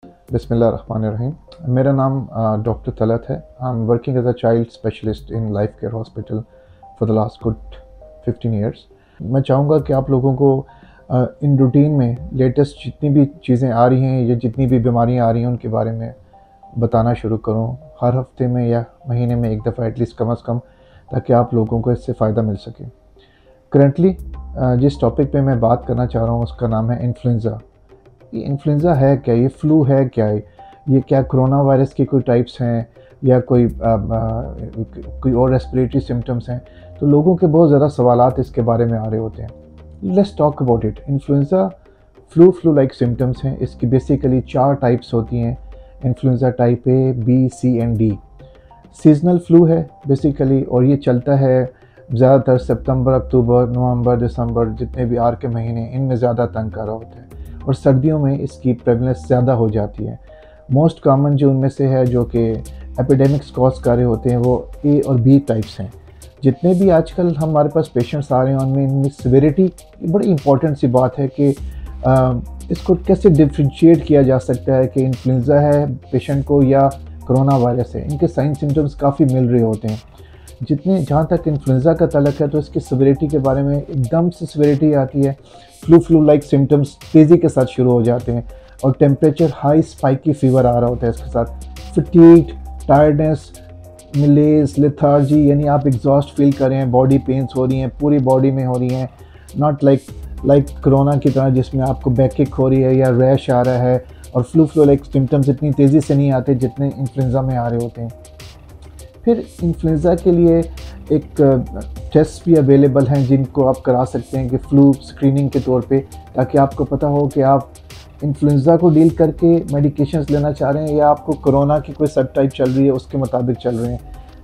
बिस्मिल्लाहिर्रहमानिर्रहीम। मेरा नाम डॉक्टर तलत है। I am working as a child specialist in life care hospital for the last good 15 years. मैं चाहूँगा कि आप लोगों को इन रूटीन में लेटेस्ट जितनी भी चीज़ें आ रही हैं या जितनी भी बीमारियाँ आ रही हैं उनके बारे में बताना शुरू करूँ, हर हफ्ते में या महीने में एक दफ़ा एटलीस्ट कम अज़ कम, ताकि आप लोगों को इससे फ़ायदा मिल सके। करंटली जिस टॉपिक पे मैं बात करना चाह रहा हूँ उसका नाम है इन्फ्लुएंज़ा। ये इन्फ्लुएंज़ा है क्या? ये फ्लू है क्या? ये क्या कोरोना वायरस के कोई टाइप्स हैं या कोई और रेस्पिरेटरी सिम्टम्स हैं? तो लोगों के बहुत ज़्यादा सवालात इसके बारे में आ रहे होते हैं। Let's talk about it. Influenza flu like symptoms हैं। इसकी बेसिकली 4 टाइप्स होती हैं। Influenza type A, B, C and D. Seasonal flu है बेसिकली, और ये चलता है ज़्यादातर सितंबर, अक्टूबर, नवंबर, दिसंबर, जितने भी आर के महीने, इनमें ज़्यादा तंग कर रहा होता है, और सर्दियों में इसकी प्रेवलेंस ज़्यादा हो जाती है। मोस्ट कॉमन जो उनमें से है जो कि एपिडेमिक्स कॉज कर रहे होते हैं वो ए और बी टाइप्स हैं। जितने भी आजकल हमारे पास पेशेंट्स आ रहे हैं उनमें इनमें सिविरिटी बड़ी इंपॉर्टेंट सी बात है कि इसको कैसे डिफ्रेंशिएट किया जा सकता है कि इन्फ्लुएंज़ा है पेशेंट को या कोरोना वायरस है। इनके साइन सिम्टम्स काफ़ी मिल रहे होते हैं। जहाँ तक इन्फ्लुएंज़ा का तल्लुक़ है तो इसकी सिविरिटी के बारे में एकदम से सिविरिटी आती है। फ्लू लाइक सिम्टम्स तेज़ी के साथ शुरू हो जाते हैं, और टेम्परेचर हाई स्पाइकी फीवर आ रहा होता है इसके साथ। फटीग, टायर्डनेस, मिलेज, लेथार्जी, यानी आप एग्जॉस्ट फील कर रहे हैं, बॉडी पेन्स हो रही हैं, पूरी बॉडी में हो रही हैं। नॉट लाइक कोरोना की तरह जिसमें आपको बैकिक हो रही है या रैश आ रहा है, और फ्लू लाइक सिम्टम्स इतनी तेज़ी से नहीं आते जितने इन्फ्लुएंज़ा में आ रहे होते हैं। फिर इन्फ्लुएंज़ा के लिए एक टेस्ट भी अवेलेबल हैं जिनको आप करा सकते हैं कि फ़्लू स्क्रीनिंग के तौर पे, ताकि आपको पता हो कि आप इन्फ्लुएंज़ा को डील करके मेडिकेशंस लेना चाह रहे हैं या आपको कोरोना की कोई सब टाइप चल रही है उसके मुताबिक चल रहे हैं।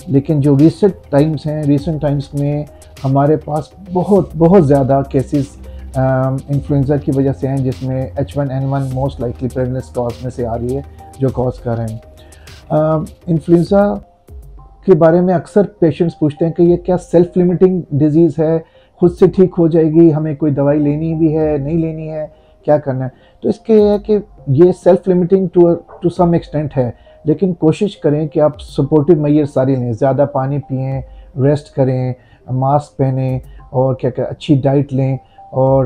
लेकिन जो रीसेंट टाइम्स में हमारे पास बहुत ज़्यादा केसेस इन्फ्लुएंज़ा की वजह से हैं, जिसमें H1N1 most likely prevalence cause में से आ रही है जो कॉज कर रहे हैं। इन्फ्लुएंज़ा के बारे में अक्सर पेशेंट्स पूछते हैं कि ये क्या सेल्फ लिमिटिंग डिजीज़ है, खुद से ठीक हो जाएगी, हमें कोई दवाई लेनी भी है, नहीं लेनी है, क्या करना है? तो इसके है कि ये self limiting to some extent है, लेकिन कोशिश करें कि आप सपोर्टिव मेजर सारी लें। ज़्यादा पानी पिएं, रेस्ट करें, मास्क पहनें, और क्या अच्छी डाइट लें, और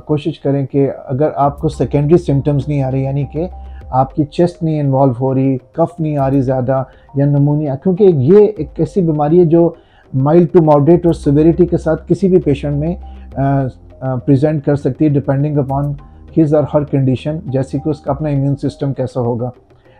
कोशिश करें कि अगर आपको सेकेंडरी सिम्टम्स नहीं आ रही, यानी कि आपकी चेस्ट नहीं इन्वॉल्व हो रही, कफ नहीं आ रही ज़्यादा, या निमोनिया, क्योंकि ये एक ऐसी बीमारी है जो माइल्ड टू मॉडरेट और सिविरिटी के साथ किसी भी पेशेंट में प्रेजेंट कर सकती है, डिपेंडिंग अपॉन हिज और हर कंडीशन, जैसे कि उसका अपना इम्यून सिस्टम कैसा होगा।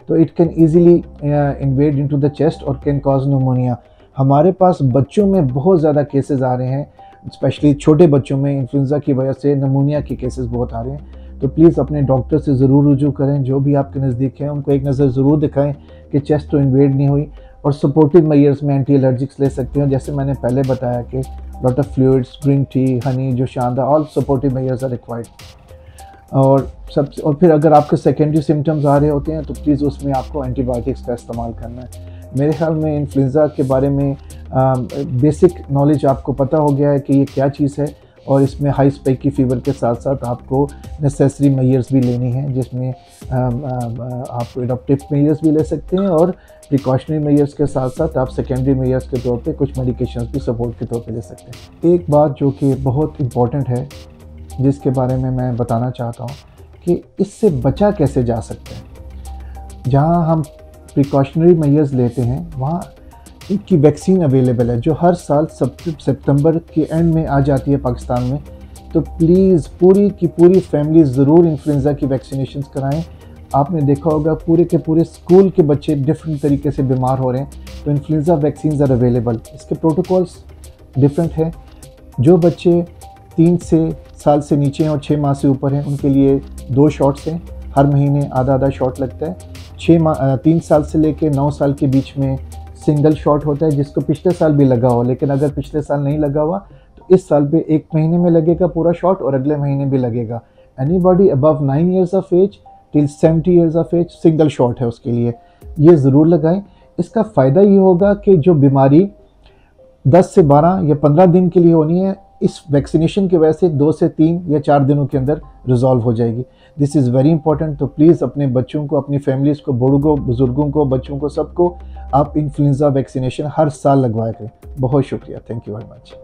तो it can easily invade into the chest और कैन कॉज निमोनिया। हमारे पास बच्चों में बहुत ज़्यादा केसेस आ रहे हैं, स्पेशली छोटे बच्चों में इन्फ्लुएंज़ा की वजह से निमोनिया के केसेस बहुत आ रहे हैं। तो प्लीज़ अपने डॉक्टर से ज़रूर रुजू करें, जो भी आपके नज़दीक हैं उनको एक नज़र ज़रूर दिखाएं कि चेस्ट तो इन्वेड नहीं हुई। और सपोर्टिव मेजर्स में एंटी एलर्जिक्स ले सकते हैं, जैसे मैंने पहले बताया कि lot of fluids, green tea, honey, जो शानदार, all supportive measures are required. और फिर अगर आपके सेकेंडरी सिम्टम्स आ रहे होते हैं तो प्लीज़ उसमें आपको एंटीबायोटिक्स का इस्तेमाल करना है। मेरे ख्याल में इन्फ्लुएंज़ा के बारे में बेसिक नॉलेज आपको पता हो गया है कि ये क्या चीज़ है, और इसमें हाई स्पाइकी फीवर के साथ साथ आपको नेसेसरी मेजर्स भी लेनी हैं, जिसमें आप एडॉप्टिव मेजर्स भी ले सकते हैं, और प्रिकॉशनरी मेजर्स के साथ साथ आप सेकेंडरी मेजर्स के तौर पे कुछ मेडिकेशंस भी सपोर्ट के तौर पे ले सकते हैं। एक बात जो कि बहुत इम्पॉर्टेंट है जिसके बारे में मैं बताना चाहता हूँ कि इससे बचा कैसे जा सकता है। जहाँ हम प्रिकॉशनरी मेजर्स लेते हैं वहाँ की वैक्सीन अवेलेबल है जो हर साल सितंबर के एंड में आ जाती है पाकिस्तान में। तो प्लीज़ पूरी की पूरी फैमिली ज़रूर इन्फ्लुएंज़ा की वैक्सीनेशंस कराएं। आपने देखा होगा पूरे के पूरे स्कूल के बच्चे डिफरेंट तरीके से बीमार हो रहे हैं, तो इन्फ्लुएंज़ा वैक्सीन्स आर अवेलेबल। इसके प्रोटोकॉल्स डिफरेंट हैं। जो बच्चे 3 साल से नीचे हैं और 6 माह से ऊपर हैं उनके लिए 2 शॉट्स हैं, हर महीने आधा शॉट लगता है। 3 साल से लेकर 9 साल के बीच में सिंगल शॉट होता है, जिसको पिछले साल भी लगा हो, लेकिन अगर पिछले साल नहीं लगा हुआ तो इस साल पे 1 महीने में लगेगा पूरा शॉट, और अगले महीने भी लगेगा। Anybody above 9 years of age till 70 years of age single shot है उसके लिए, ये ज़रूर लगाएं। इसका फ़ायदा ये होगा कि जो बीमारी 10 से 12 या 15 दिन के लिए होनी है, इस वैक्सीनेशन की वजह से 2 से 3 या 4 दिनों के अंदर रिजॉल्व हो जाएगी। This is very important. तो प्लीज़ अपने बच्चों को, अपनी फैमिलीज़ को, बूढ़ों, बुज़ुर्गों को, बच्चों को, सबको आप इन्फ्लुएंजा वैक्सीनेशन हर साल लगवाया करें। बहुत शुक्रिया। Thank you very much.